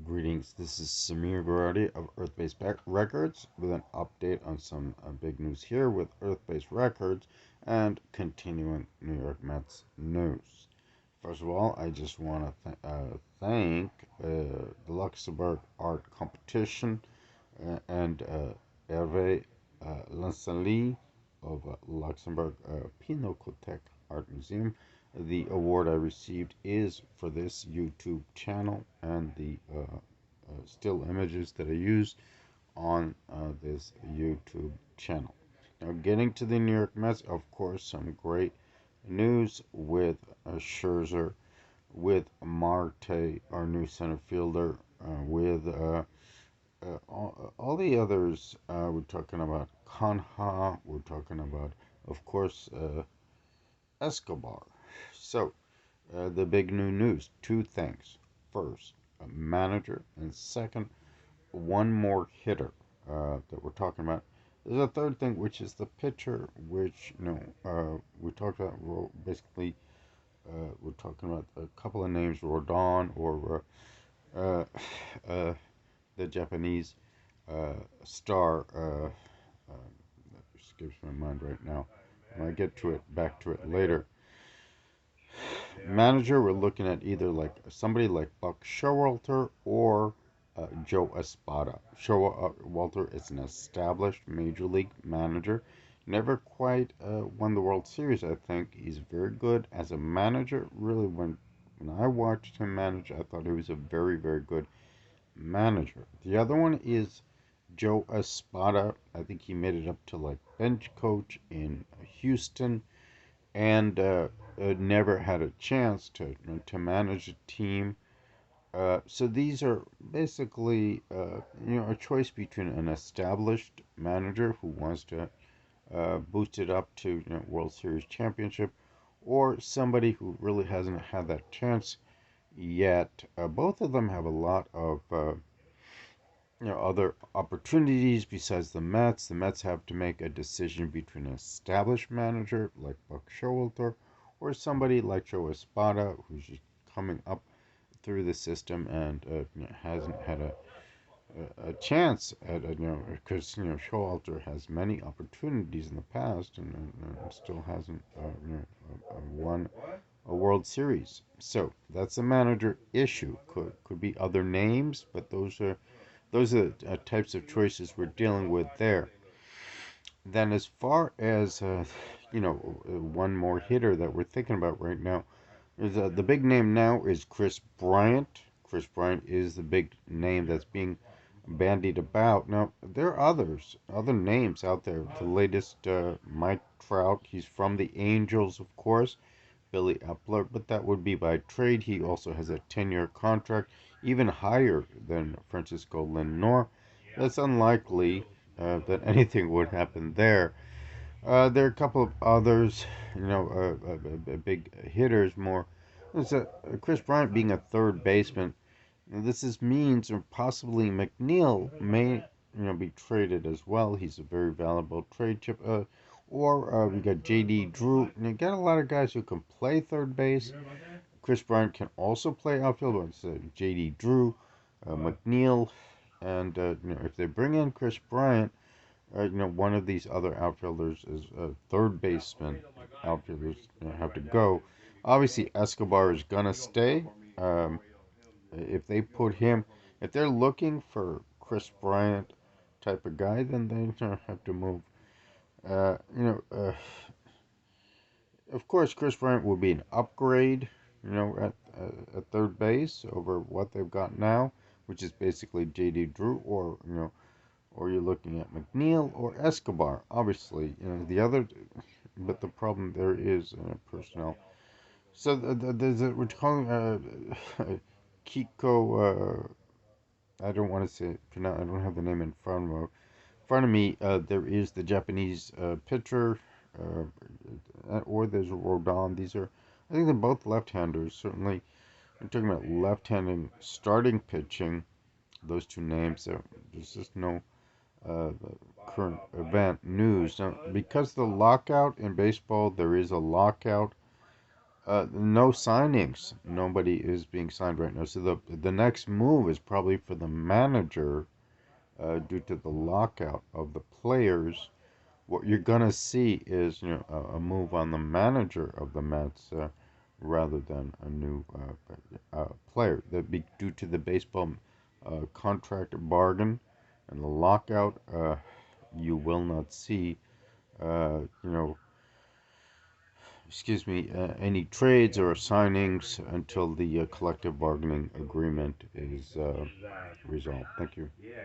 Greetings, this is Samir Garadi of Earth-Based Records with an update on some big news here with Earth-Based Records and continuing New York Mets news. First of all, I just want to thank the Luxembourg Art Competition and Hervé Lansali of Luxembourg Pinakothek Art Museum. The award I received is for this YouTube channel and the still images that I used on this YouTube channel. Now, getting to the New York Mets, of course, some great news with Scherzer, with Marte, our new center fielder, with all the others. We're talking about Kanha, we're talking about, of course, Escobar. So, the big new news, two things. First, a manager, and second, one more hitter that we're talking about. There's a third thing, which is the pitcher, which, we talked about. Well, basically, we're talking about a couple of names, Rodon or uh, uh, the Japanese star. That escapes my mind right now. When I get to it, back to it later. Manager, we're looking at either like somebody like Buck Showalter or Joe Espada. Showalter is an established major league manager. Never quite won the World Series, I think. He's very good as a manager. Really, when I watched him manage, I thought he was a very, very good manager. The other one is Joe Espada. I think he made it up to like bench coach in Houston and never had a chance to manage a team. So these are basically a choice between an established manager who wants to boost it up to World Series championship, or somebody who really hasn't had that chance yet. Both of them have a lot of other opportunities besides the Mets. The Mets have to make a decision between an established manager like Buck Showalter or somebody like Joe Espada, who's just coming up through the system and hasn't had a chance at because Showalter has many opportunities in the past and still hasn't won a World Series. So that's a manager issue. Could be other names, but those are the types of choices we're dealing with there. Then, as far as one more hitter that we're thinking about right now is the big name now is Kris Bryant. Kris Bryant is the big name that's being bandied about. Now, there are other names out there. The latest, Mike Trout. He's from the Angels, of course. Billy Epler, but that would be by trade. He also has a 10-year contract, even higher than Francisco Lindor. That's unlikely that anything would happen there. There are a couple of others, big hitters more. There's Kris Bryant being a third baseman. Means, or possibly McNeil may, be traded as well. He's a very valuable trade chip. Or we got J.D. Drew. And you got a lot of guys who can play third base. Kris Bryant can also play outfield. It's J.D. Drew, McNeil, and if they bring in Kris Bryant, one of these other outfielders is a third baseman. Outfielders have to go. Obviously, Escobar is gonna stay. Um, if they put him, if they're looking for Kris Bryant type of guy, then they have to move. Uh, you know, uh, of course, Kris Bryant will be an upgrade, at third base over what they've got now, which is basically J.D. Drew, or you're looking at McNeil or Escobar. Obviously, the other, but the problem there is personnel. So there's we're calling Kiko. I don't want to say pronounce. I don't have the name in front of me. There is the Japanese pitcher, or there's Rodon. These are, I think they're both left-handers. Certainly, I'm talking about left-handed starting pitching. Those two names. There's just no current event news now because the lockout in baseball. There is a lockout No signings. Nobody is being signed right now. So the next move is probably for the manager, due to the lockout of the players. What you're gonna see is, a move on the manager of the Mets, rather than a new player. That be due to the baseball contract bargain and the lockout. You will not see, uh, you know, any trades or signings until the collective bargaining agreement is resolved. Thank you.